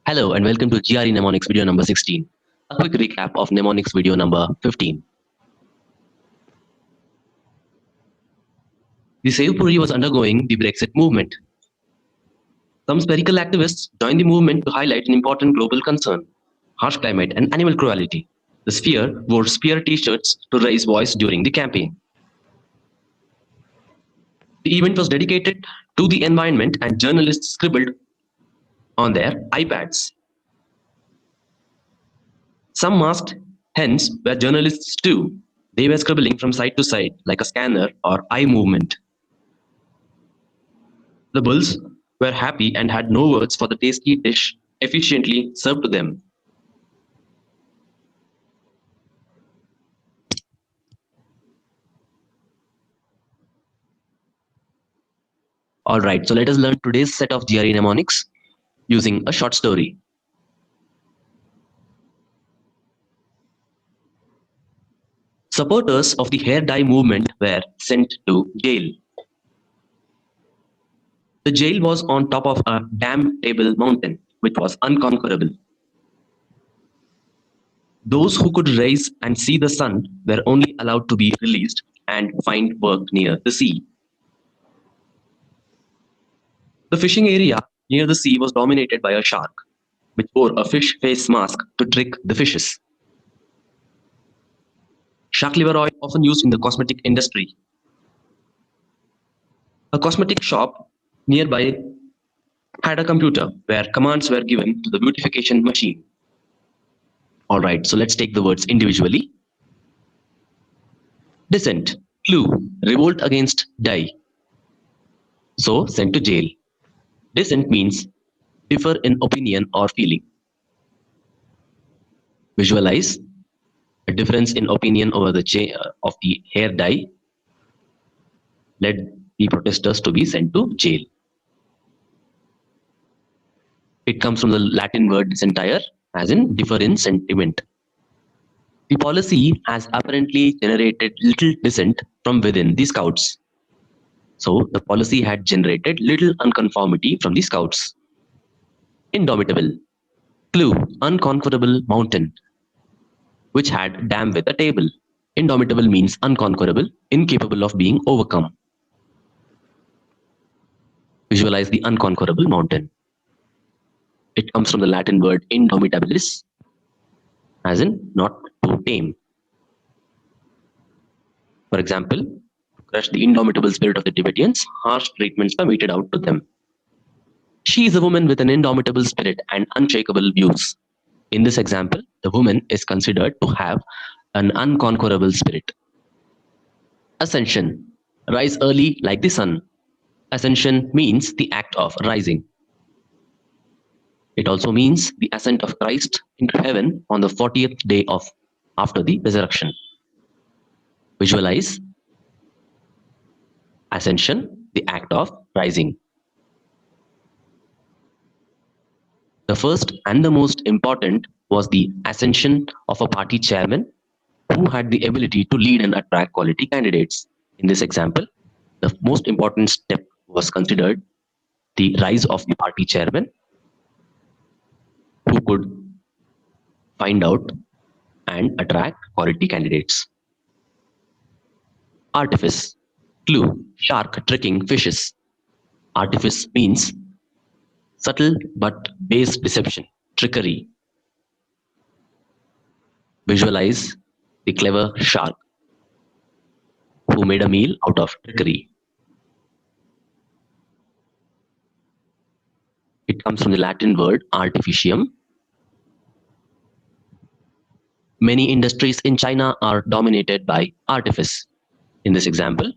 Hello and welcome to GRE Mnemonics video number 16. A quick recap of Mnemonics video number 15. The Save Puri was undergoing the Brexit movement. Some spherical activists joined the movement to highlight an important global concern: harsh climate and animal cruelty. The Sphere wore spear t-shirts to raise voice during the campaign. The event was dedicated to the environment and journalists scribbled on their iPads. Some masked hens were journalists too. They were scribbling from side to side like a scanner or eye movement. The bulls were happy and had no words for the tasty dish efficiently served to them. Alright, so let us learn today's set of GRE mnemonics using a short story. Supporters of the hair dye movement were sent to jail. The jail was on top of a dam table mountain, which was unconquerable. Those who could rise and see the sun were only allowed to be released and find work near the sea. The fishing area near the sea was dominated by a shark, which wore a fish face mask to trick the fishes. Shark liver oil often used in the cosmetic industry. A cosmetic shop nearby had a computer where commands were given to the beautification machine. Alright, so let's take the words individually. Dissent, clue, revolt against dye. So, sent to jail. Dissent means differ in opinion or feeling. Visualize, a difference in opinion over the of the hair dye led the protesters to be sent to jail. It comes from the Latin word dissentire, as in differ in sentiment. The policy has apparently generated little dissent from within the scouts. So the policy had generated little unconformity from the scouts. Indomitable, clue, unconquerable mountain, which had dam with a table. Indomitable means unconquerable, incapable of being overcome. Visualize the unconquerable mountain. It comes from the Latin word indomitabilis, as in not to tame. For example, to crush the indomitable spirit of the Tibetans, harsh treatments were meted out to them. She is a woman with an indomitable spirit and unshakable views. In this example, the woman is considered to have an unconquerable spirit. Ascension, rise early like the sun. Ascension means the act of rising. It also means the ascent of Christ into heaven on the 40th day after the resurrection. Visualize ascension, the act of rising. The first and the most important was the ascension of a party chairman who had the ability to lead and attract quality candidates. In this example, the most important step was considered the rise of the party chairman who could find out and attract quality candidates. Artifice, clue, shark tricking fishes. Artifice means subtle but base deception, trickery. Visualize the clever shark who made a meal out of trickery. It comes from the Latin word artificium. Many industries in China are dominated by artifice. In this example,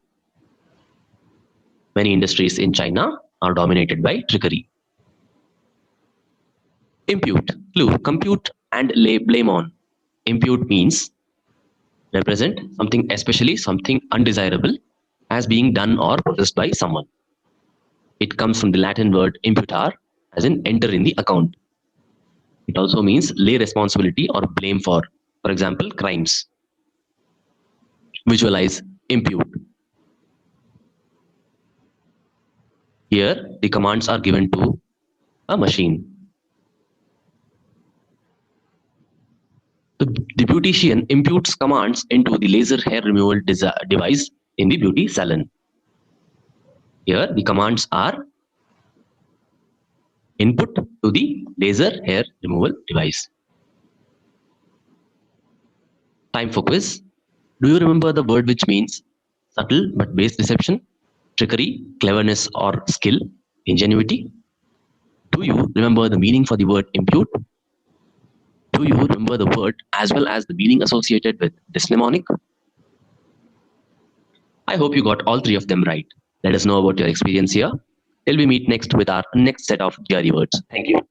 many industries in China are dominated by trickery. Impute, clue, compute and lay blame on. Impute means represent something, especially something undesirable, as being done or possessed by someone. It comes from the Latin word imputar, as in enter in the account. It also means lay responsibility or blame for example, crimes. Visualize impute. Here, the commands are given to a machine. The beautician imputes commands into the laser hair removal device in the beauty salon. Here, the commands are input to the laser hair removal device. Time for quiz. Do you remember the word which means subtle but base deception, trickery, cleverness or skill, ingenuity? Do you remember the meaning for the word impute? Do you remember the word as well as the meaning associated with dysmnemonic? I hope you got all three of them right. Let us know about your experience here. Till we meet next with our next set of GRE words. Thank you.